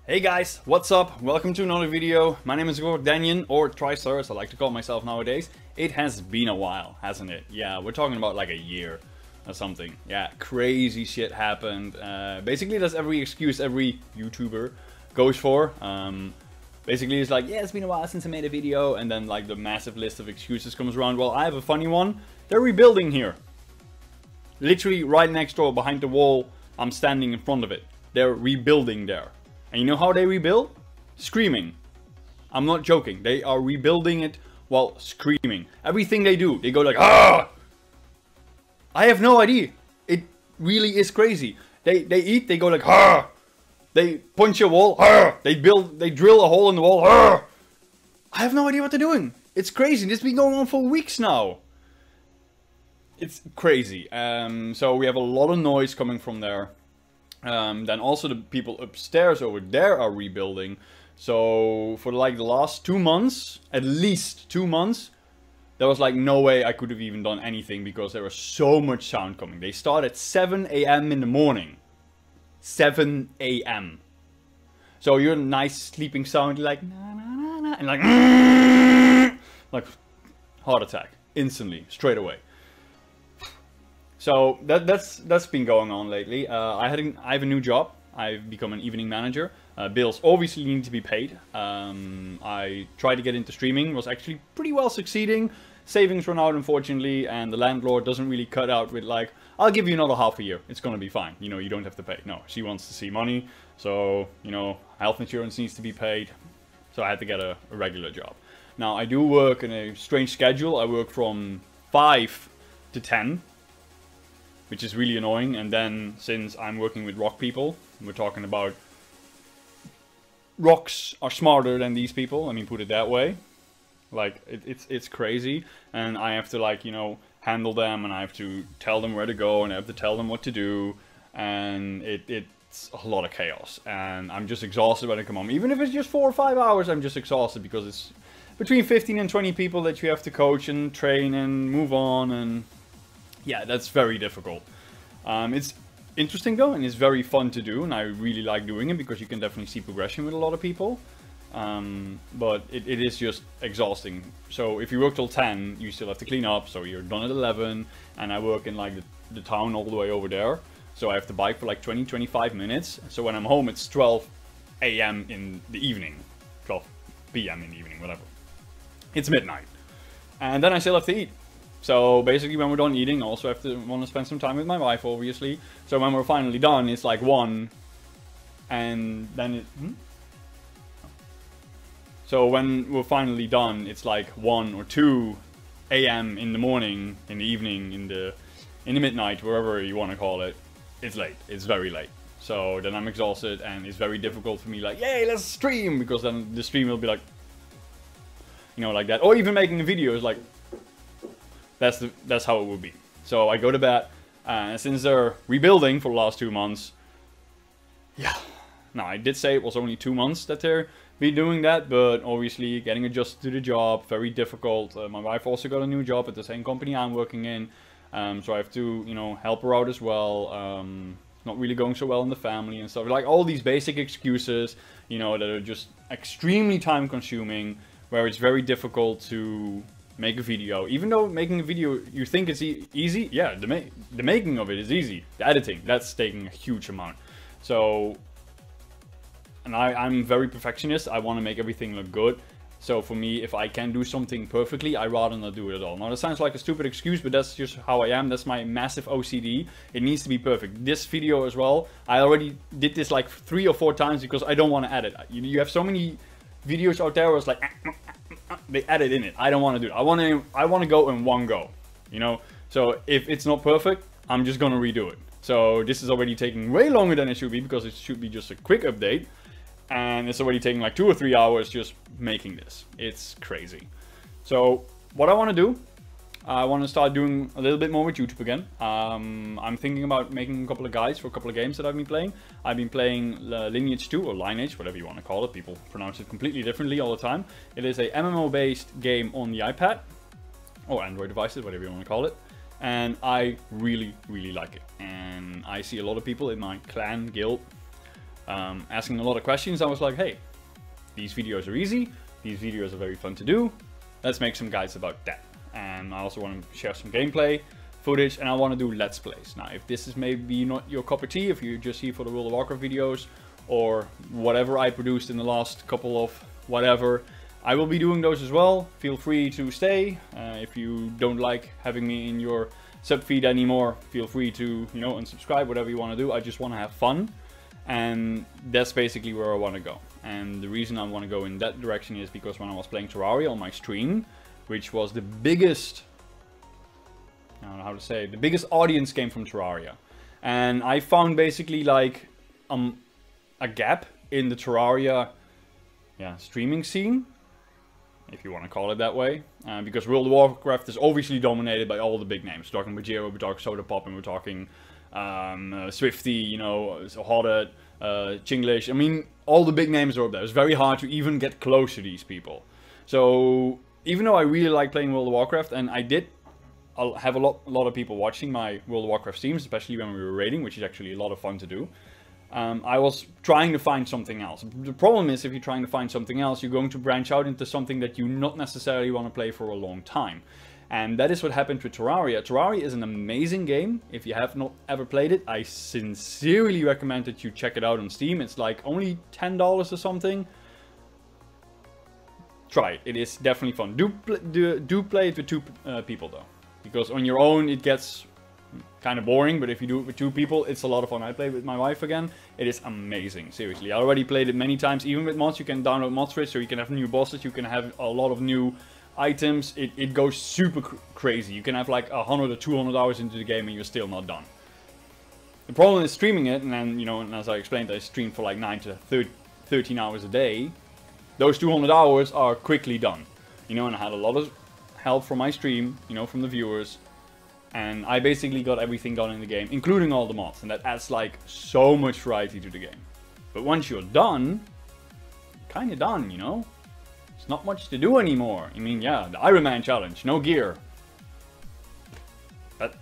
Hey guys, what's up? Welcome to another video. My name is Danion, or TriStar as I like to call myself nowadays. It has been a while, hasn't it? Yeah, we're talking about like a year or something. Yeah, crazy shit happened. Basically that's every excuse every YouTuber goes for. Basically it's like, yeah, it's been a while since I made a video, and then like the massive list of excuses comes around. Well, I have a funny one. They're rebuilding here. Literally right next door behind the wall, I'm standing in front of it. They're rebuilding there. And you know how they rebuild? Screaming. I'm not joking. They are rebuilding it while screaming. Everything they do, they go like, ah! I have no idea. It really is crazy. They eat, they go like, ah! They punch a wall, ah! They drill a hole in the wall, ah! I have no idea what they're doing. It's crazy. This has been going on for weeks now. It's crazy. So we have a lot of noise coming from there. Then also the people upstairs over there are rebuilding. So for like the last 2 months, at least 2 months, there was like no way I could have even done anything because there was so much sound coming. They start at 7 AM in the morning. 7 AM. So you're a nice sleeping sound, like na na na na, and like heart attack instantly, straight away. So that's been going on lately. I have a new job. I've become an evening manager. Bills obviously need to be paid. I tried to get into streaming, was actually pretty well succeeding. Savings run out unfortunately, and the landlord doesn't really cut out with like, I'll give you another half a year. It's gonna be fine. You know, you don't have to pay. No, she wants to see money. So, you know, health insurance needs to be paid. So I had to get a regular job. Now I do work in a strange schedule. I work from 5 to 10. Which is really annoying. And then since I'm working with rock people, we're talking about rocks are smarter than these people. I mean, put it that way. Like it's crazy, and I have to like, you know, handle them, and I have to tell them where to go, and I have to tell them what to do, and it's a lot of chaos. And I'm just exhausted when I come home. Even if it's just 4 or 5 hours, I'm just exhausted because it's between 15 and 20 people that you have to coach and train and move on, and yeah, that's very difficult. It's interesting though, and it's very fun to do, and I really like doing it because you can definitely see progression with a lot of people. But it is just exhausting. So if you work till 10, you still have to clean up, so you're done at 11, and I work in like the town all the way over there. So I have to bike for like 20-25 minutes. So when I'm home, it's 12 AM in the evening. 12 PM in the evening, whatever. It's midnight. And then I still have to eat. So basically when we're done eating, I also want to spend some time with my wife, obviously. So when we're finally done, it's like 1, and then So when we're finally done, it's like 1 or 2 AM in the morning, in the evening, in the midnight, wherever you want to call it. It's late. It's very late. So then I'm exhausted, and it's very difficult for me like, yay, let's stream, because then the stream will be like, you know, like that. Or even making a video is like, that's how it will be. So I go to bed, and since they're rebuilding for the last 2 months, yeah. Now I did say it was only 2 months that they're be doing that, but obviously getting adjusted to the job, very difficult. My wife also got a new job at the same company I'm working in, so I have to, you know, help her out as well. Not really going so well in the family and stuff. Like all these basic excuses, you know, that are just extremely time consuming, where it's very difficult to make a video. Even though making a video, you think it's easy, yeah, the making of it is easy. The editing, that's taking a huge amount. So, and I'm very perfectionist. I want to make everything look good. So for me, if I can do something perfectly, I'd rather not do it at all. Now that sounds like a stupid excuse, but that's just how I am. That's my massive OCD. It needs to be perfect. This video as well, I already did this like 3 or 4 times because I don't want to edit. You have so many videos out there where it's like, they edit in it. I don't want to do it. I want to go in one go, you know. So if it's not perfect, I'm just gonna redo it. So this is already taking way longer than it should be, because it should be just a quick update, and it's already taking like 2 or 3 hours just making this. It's crazy. So what I want to do, I want to start doing a little bit more with YouTube again. I'm thinking about making a couple of guides for a couple of games that I've been playing. I've been playing Lineage 2, or Lineage, whatever you want to call it. People pronounce it completely differently all the time. It is a MMO-based game on the iPad, or Android devices, whatever you want to call it. And I really, really like it. And I see a lot of people in my clan, guild, asking a lot of questions. I was like, hey, these videos are easy, these videos are very fun to do, let's make some guides about that. And I also want to share some gameplay footage, and I want to do Let's Plays. Now, if this is maybe not your cup of tea, if you're just here for the World of Warcraft videos, or whatever I produced in the last couple of whatever, I will be doing those as well. Feel free to stay. If you don't like having me in your sub feed anymore, feel free to, you know, unsubscribe, whatever you want to do. I just want to have fun, and that's basically where I want to go. And the reason I want to go in that direction is because when I was playing Terraria on my stream, which was the biggest, I don't know how to say, the biggest audience came from Terraria, and I found basically like a gap in the Terraria streaming scene, if you want to call it that way, because World of Warcraft is obviously dominated by all the big names. We're talking Bajero, we're talking Soda Pop, and we're talking Swifty, you know, Hodded, Chinglish. I mean, all the big names are up there. It's very hard to even get close to these people. So even though I really like playing World of Warcraft, and I'll have a lot of people watching my World of Warcraft streams, especially when we were raiding, which is actually a lot of fun to do. I was trying to find something else. The problem is, if you're trying to find something else, you're going to branch out into something that you not necessarily want to play for a long time. And that is what happened with Terraria. Terraria is an amazing game. If you have not ever played it, I sincerely recommend that you check it out on Steam. It's like only $10 or something. Try it. It is definitely fun. Do play it with two people though. Because on your own it gets kind of boring, but if you do it with two people, it's a lot of fun. I played with my wife again. It is amazing, seriously. I already played it many times. Even with mods, you can download mods for it, so you can have new bosses, you can have a lot of new items. It goes super crazy. You can have like 100 or 200 hours into the game and you're still not done. The problem is streaming it, and then, you know, and as I explained, I stream for like 9 to 13 hours a day. Those 200 hours are quickly done, you know, and I had a lot of help from my stream, you know, from the viewers. And I basically got everything done in the game, including all the mods. And that adds like so much variety to the game. But once you're done, kind of done, you know? There's not much to do anymore. I mean, yeah, the Iron Man challenge, no gear. But,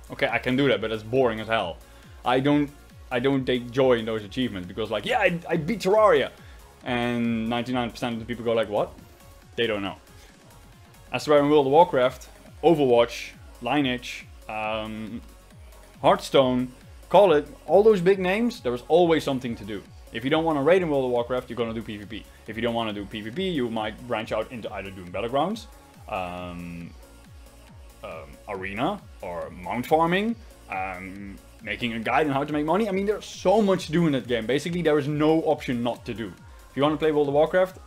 okay, I can do that, but it's boring as hell. I don't take joy in those achievements because, like, yeah, I beat Terraria. And 99% of the people go like, what? They don't know. I swear in World of Warcraft, Overwatch, Lineage, Hearthstone, call it, all those big names, there is always something to do. If you don't want to raid in World of Warcraft, you're going to do PvP. If you don't want to do PvP, you might branch out into either doing Battlegrounds, Arena, or Mount Farming, making a guide on how to make money. I mean, there's so much to do in that game. Basically, there is no option not to do. If you want to play World of Warcraft,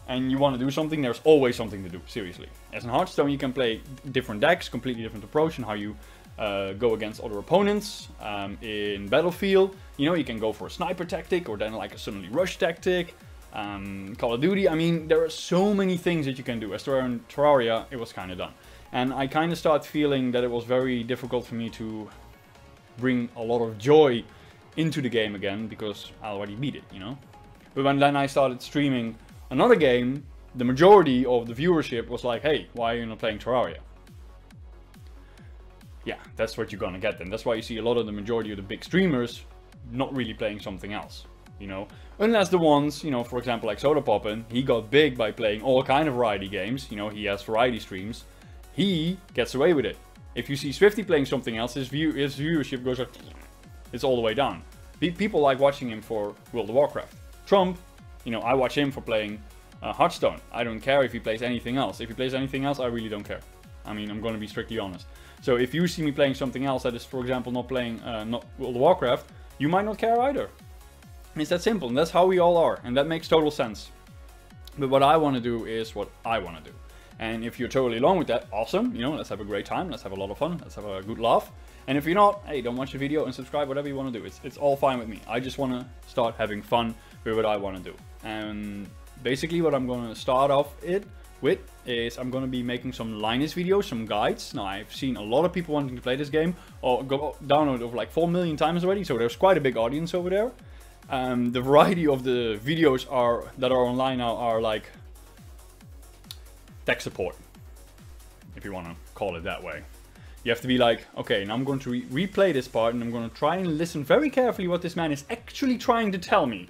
and you want to do something, there's always something to do, seriously. As in Hearthstone, you can play different decks, completely different approach, and how you go against other opponents. In Battlefield, you know, you can go for a sniper tactic, or then like a suddenly rush tactic. Call of Duty, I mean, there are so many things that you can do. As in Terraria, it was kind of done. And I kind of started feeling that it was very difficult for me to bring a lot of joy into the game again, because I already beat it, you know. But when then I started streaming another game, the majority of the viewership was like, hey, why are you not playing Terraria? Yeah, that's what you're gonna get then. That's why you see a lot of the majority of the big streamers not really playing something else, you know. Unless the ones, you know, for example, like Soda Poppin', he got big by playing all kind of variety games, you know, he has variety streams. He gets away with it. If you see Swifty playing something else, his viewership goes up, it's all the way down. People like watching him for World of Warcraft. Trump, you know, I watch him for playing Hearthstone. I don't care if he plays anything else. If he plays anything else, I really don't care. I mean, I'm going to be strictly honest. So if you see me playing something else that is, for example, not playing not World of Warcraft, you might not care either. It's that simple, and that's how we all are, and that makes total sense. But what I want to do is what I want to do. And if you're totally along with that, awesome. You know, let's have a great time. Let's have a lot of fun. Let's have a good laugh. And if you're not, hey, don't watch the video and subscribe, whatever you want to do. It's all fine with me. I just want to start having fun with what I want to do. And basically what I'm going to start off with is I'm going to be making some Linus videos, some guides. Now, I've seen a lot of people wanting to play this game, or download over like 4 million times already, so there's quite a big audience over there. The variety of the videos that are online now are like tech support, if you want to call it that way. You have to be like, okay, now I'm going to replay this part and I'm going to try and listen very carefully what this man is actually trying to tell me.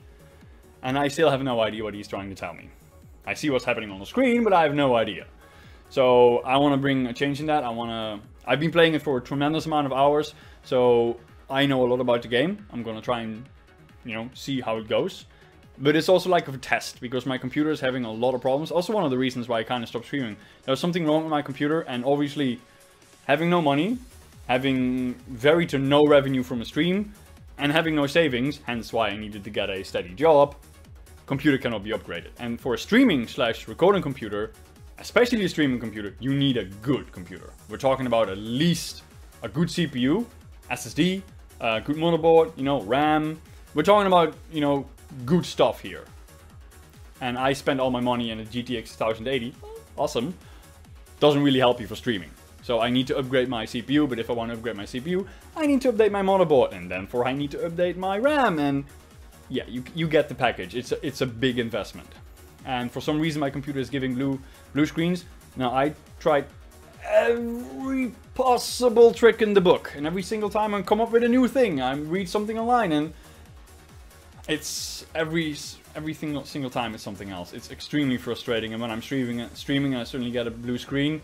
And I still have no idea what he's trying to tell me. I see what's happening on the screen, but I have no idea. So I want to bring a change in that. I've been playing it for a tremendous amount of hours, so I know a lot about the game. I'm going to try and, you know, see how it goes. But it's also like a test, because my computer is having a lot of problems. Also one of the reasons why I kind of stopped streaming. There was something wrong with my computer, and obviously having no money, having very to no revenue from a stream, and having no savings, hence why I needed to get a steady job, computer cannot be upgraded. And for a streaming / recording computer, especially a streaming computer, you need a good computer. We're talking about at least a good CPU, SSD, a good motherboard, you know, RAM. We're talking about, you know, good stuff here. And I spent all my money in a GTX 1080. Awesome. Doesn't really help you for streaming. So I need to upgrade my CPU, but if I want to upgrade my CPU, I need to update my motherboard, and then I need to update my RAM, and yeah, you get the package. It's a big investment. And for some reason my computer is giving blue screens. Now I tried every possible trick in the book, and every single time I come up with a new thing, I read something online, and it's every single time it's something else. It's extremely frustrating, and when I'm streaming I certainly get a blue screen.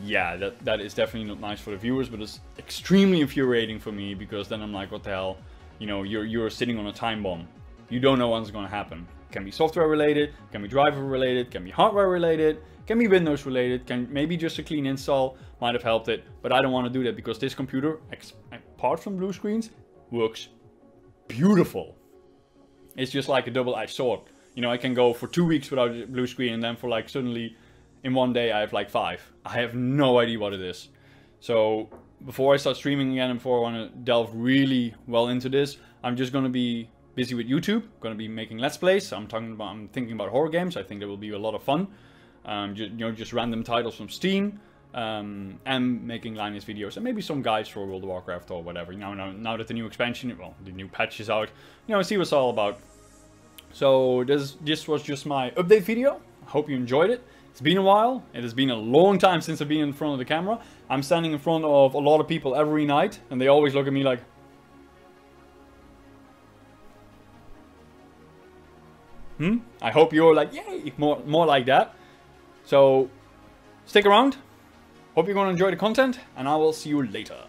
Yeah, that is definitely not nice for the viewers, but it's extremely infuriating for me, because then I'm like, what the hell? You know, you're sitting on a time bomb. You don't know what's going to happen. Can be software related, can be driver related, can be hardware related, can be Windows related, can maybe just a clean install might have helped it, but I don't want to do that, because this computer, apart from blue screens, works beautiful. It's just like a double-edged sword. You know, I can go for 2 weeks without a blue screen, and then for like suddenly in one day I have like 5. I have no idea what it is. So before I start streaming again, and before I want to delve really well into this, I'm just going to be busy with YouTube. Going to be making Let's Plays. I'm thinking about horror games. I think that will be a lot of fun. Just random titles from Steam, and making Linus videos, and maybe some guides for World of Warcraft or whatever. Now that the new expansion, well, the new patch is out, you know, see what's all about. So this was just my update video. I hope you enjoyed it. It's been a while. It has been a long time since I've been in front of the camera. I'm standing in front of a lot of people every night, and they always look at me like, I hope you're like, yay, more like that. So stick around. Hope you're going to enjoy the content, and I will see you later.